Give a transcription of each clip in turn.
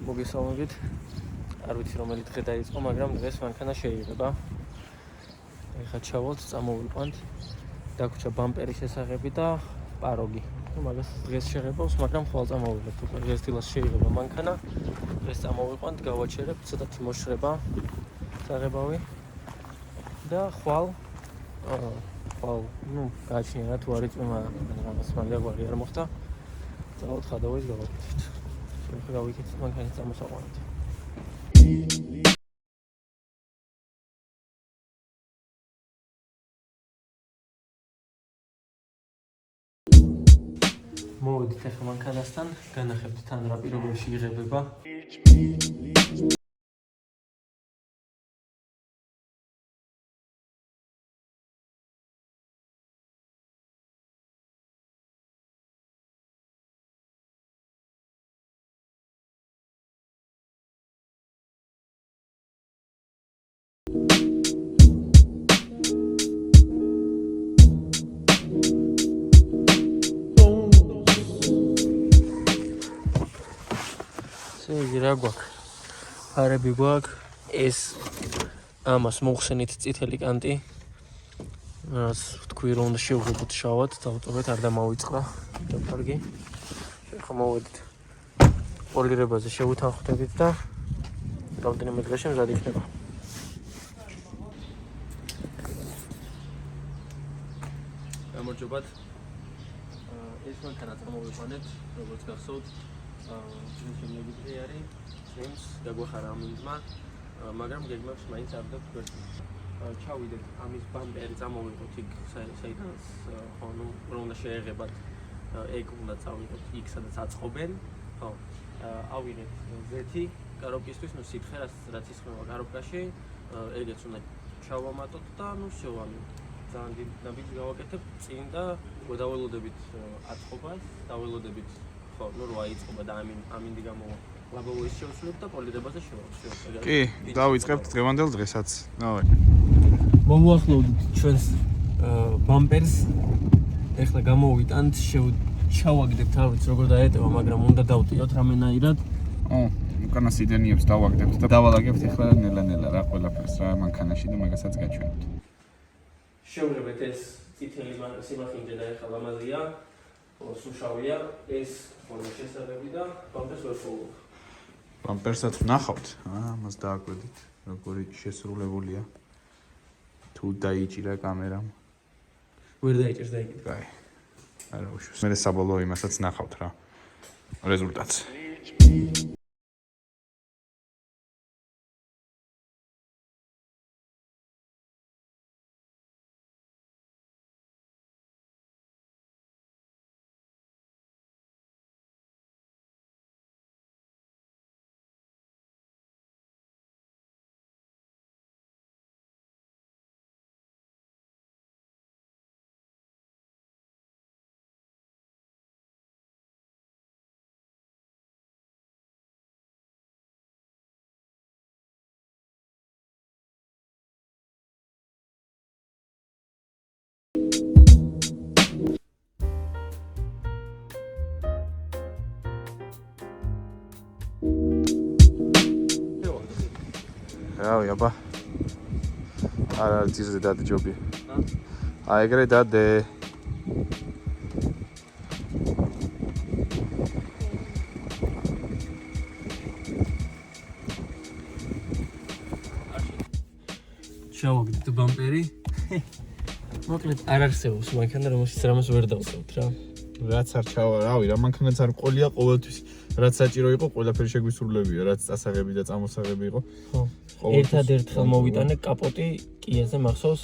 მოგესალმებით. არ ვიცი რომელი დღე დაიწყო, მაგრამ დღეს მანქანა შეიღება. ეხლა ჩავალთ, წამოვიყვანთ. დაგვრჩა ბამპერის შესაღები და პაროგი. მაგას დღეს შეღებავს, მაგრამ ხვალ წამოვიყვანთ. უკვე დღეს დილას შეიღება მანქანა. დღეს წამოვიყვანთ, გავაჩერებ, ცოტათი მოშრება საღებავი. და ხვალ გააჩნია რა თუ არ იწვემა რაღაც მალე არ მოხდა. წავალთ ხადავას გავაკეთებთ. ეხლა გავიქცეთ მანქანის წამოსაყვანად. მოვედით ახლა მანქანასთან, განახებთ თან რა პირობებში იღებება. რა გვაქვს? ფარები გვაქვს, ეს ამას მოხსენით წითელი კანტი. რაც თქვი რომ უნდა შევღებოთ შავად, დავწოვეთ, არ დამავიწყდა დაფარგი. ახლა მოვედით პოლირებაზე შევუთანხმდებით და რამდენიმე დღეში მზად იქნება. გამარჯობათ. ეს მანქანა წამოვიყვანეთ, როგორც გახსოვთ. შემდეგი დღე არის წემს დაგვახარა ამინდმა, მაგრამ გეგმებს მაინც არ დავგვერთ. ჩავიდეთ ამის ბამპერი წამოვიღოთ იქ საიდანაც ხო ნუ რომ უნდა შეეღებათ ეგ უნდა წავიდეთ იქ სადაც აწყობენ. ხო ავიღეთ ზეთი კარობკისთვის, ნუ სითხე რაც ისხმება კარობკაში, ეგეც უნდა ჩავამატოთ და ნუ შევამოთ. ძალიან დიდ ნაბიჯს გავაკეთებთ წინ და დაველოდებით აწყობას, დაველოდებით ხო, ნუ რა იწყება და ამინდი გამოვა. ლაბოვოს შევსრულებთ და პოლირებაზე შევავსებთ. კი, დავიწყებთ დღევანდელ დღესაც. ნავე. მოვუახლოვდით ჩვენს ბამპერს. ეხლა გამოვიტანთ, ჩავაგდებთ, არ ვიცი როგორ დაეტევა, მაგრამ უნდა დავტიოთ რამენაირად. უკანა სიდენიებს დავაგდებთ და დავალაგებთ ეხლა ნელა-ნელა რა ყველაფერს რა მანქანაში და მაგასაც გაჩვენებთ. შევღებეთ ეს წითელი სიმახინჯე და ეხლა ლამაზია. სუშავია ეს ხოლმე შესაძლებელი და ბამპერს ვერ ხოლმე. ბამპერსაც ვნახავთ, ამას დააკვირდით, როგორი შესრულებულია. თუ დაიჭირა კამერამ. ვერ დაიჭირს დაიგეთ. კაი. არა უშავს. მე საბოლოო იმასაც ვნახავთ რა. რეზულტატს. რავი აბა არ არის ძირზე დადე ჯობი აი ეგრე დადე შევაგდით ბამპერი მოკლედ არ არსებობს მანქანა რომელშიც რამეს ვერ დავწევთ რა რაც არ ჩავა რავი რა მანქანაც არ ყოლია ყოველთვის რაც საჭირო იყო ყველაფერი შეგვისრულებია რაც წასაღები და წამოსაღები იყო ხო ერთადერთხელ მოვიტანე კაპოტი კიაზე მახსოვს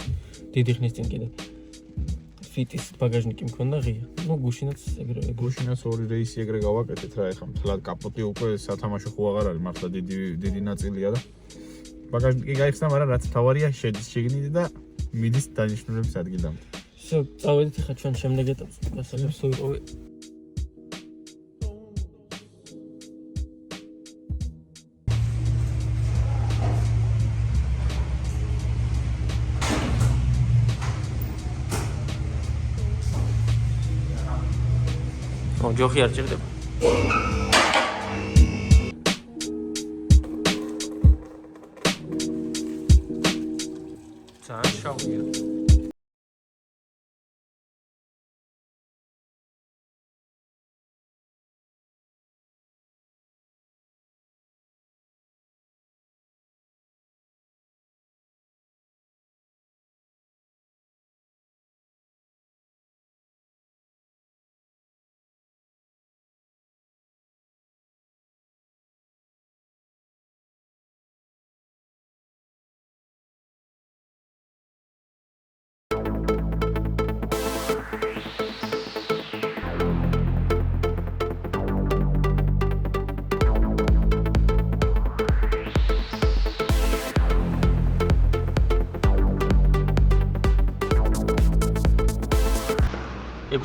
დიდი ხნის წინ კიდე ფიტის ბაგაჟნიკი მქონდა ღია ნუ გუშინაც ეგრევე გუშინაც ორი რეისი ეგრე გავაკეთეთ რა ეხლა მთლად კაპოტი უკვე სათამაშო ხო აღარ არის მართლა დიდი ნაწილია და ბაგაჟნიკი გაიხსნა მაგრამ რაც თავარია შედის შეგნიდი და მიდის დანიშნულების ადგილამდე всё წავედით ახლა ჩვენ შემდეგ ეტაპს გასაგებს თუ იყო ჯოხი არ ჭირდება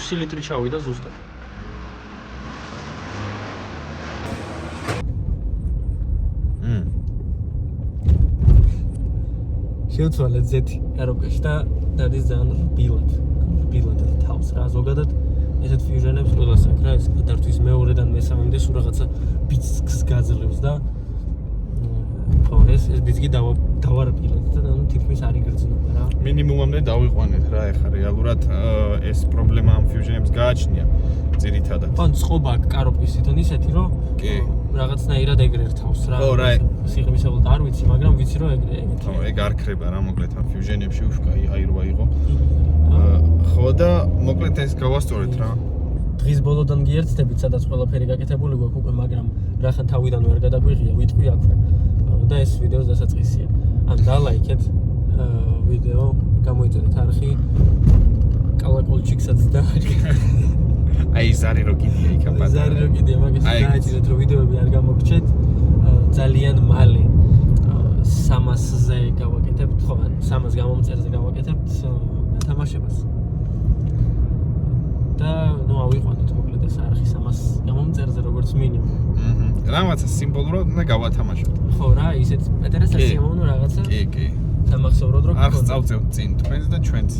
6 ლიტრი ჩავიდა ზუსტად. შევცვალეთ ზეთი კაროკაში და დადის ძალიან რბილად თავს რა ზოგადად ესეთ ფიუჟენებს ყველას აქვს რა ეს გადართვის მეორედან მესამემდე სულ რაღაცა ბიცს გაძლევს და ხო ეს ბიცი დავარბილოთ და ანუ თითქმის არ იგრძნობა რა მინიმუმამდე დავიყვანეთ რა ეხლა რეალურად ეს პრობლემა ამ ფიუჟენებს გააჩნია ძირითადად ან წყობა კაროპის თვითონ ისეთი რომ რაღაცნაირად ეგრე რთავს რა ხო რა სიღრმისეულად არ ვიცი მაგრამ ვიცი რომ ეგრე ხო ეგ არ ქრება რა მოკლედ ამ ფიუჟენებში უშკაი აირვა იყო ხო და მოკლედ ეს გავასწორეთ რა დღის ბოლოდან გიერთდებით სადაც ყველაფერი გაკეთებული გვაქვს უკვე მაგრამ რახან თავიდანვე არ გადაგვიღია ვიტყვი აქვე და ეს ვიდეოს დასაწყისია ან დალაიქეთ ვიდეო გამოიწერეთ არხი კალაკოლჩიკსაც და აი ზარი რო კიდია იქ აბა ზარი რო კიდია მაგას დააჭირეთ რომ ვიდეოები არ გამოგრჩეთ ძალიან მალე 300-ზე გავაკეთებთ ხო ან 300 გამომწერზე გავაკეთებთ თამაშებას და ნუ ავიყვანოთ მოკლედ ეს არხი 300 გამომწერზე როგორც მინიმუმ რაღაცა სიმბოლურად და გავათამაშოთ ხო რა ისეთ პეტერეს ასიამოვნო რაღაცა კი სამახსოვროდ რო არ წავწევთ წინ თქვენს და ჩვენს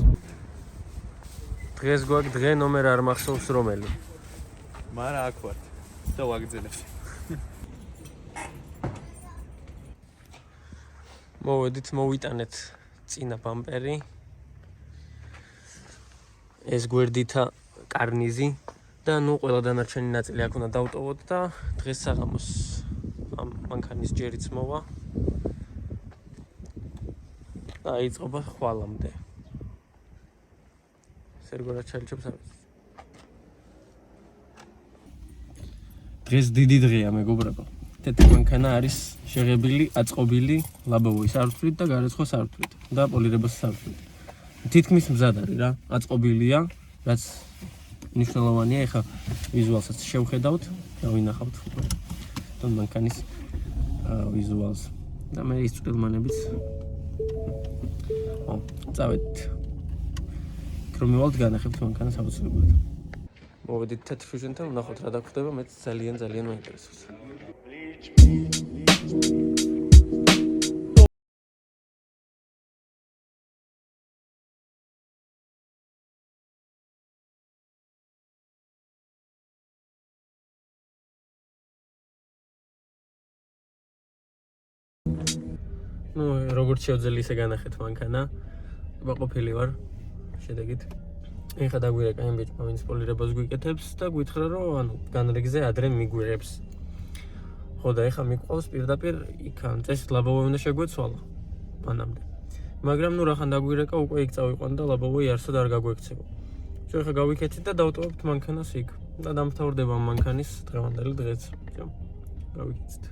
დღეს გვაქვს დღე ნომერ არ მახსოვს რომელი მაგრამ აქ ვართ და ვაგრძელებს მოვედით მოვიტანეთ წინა ბამპერი ეს გვერდითა კარნიზი და ნუ ყველა დანარჩენი ნაწილი აქ უნდა დავტოვოთ და დღეს საღამოს ამ მანქანის ჯერიც მოვა და იწყება ხვალამდე სერგორა ჩალიჩობს არის დღეს დიდი დღეა მეგობრებო თეთრი მანქანა არის შეღებილი აწყობილი ლაბოვოის სართულით და გარეცხვა სართულით და პოლირებას სართულით თითქმის მზად არის რა აწყობილია რაც ნიშნულოვანია ეხა ვიზუალსაც შევხედავთ და ვინახავთ თვითონ მანქანის ვიზუალს და მე ის წვრილმანებიც წავედით რომ მივალთ განახებთ მანქანას აუცილებლად მოვედით თეთრ ფიუჟენთან ვნახოთ რა დაგხვდება მეც ძალიან მაინტერესებს ну როგორც შევძელი ისე განახეთ მანქანა ვაყოფილი ვარ შედეგით ეხა დაგვირეკა იმ ბიჭმა ვინც პოლირებას გვიკეთებს და გითხრა რომ ანუ განრიგზე ადრე მიგვიღებს ხო და ეხა მიყვავს პირდაპირ იქან წესით ლაბოვი უნდა შეგვეცვალა მანამდე მაგრამ ნუ რახან დაგვირეკა უკვე იქ წავიყვან და ლაბოვი არსად არ გაგვექცევა ჩვენ ეხა გავიქეთით და დავტოვებთ მანქანას იქ და დამთავრდება მანქანის დღევანდელი დღეც გავიქეთით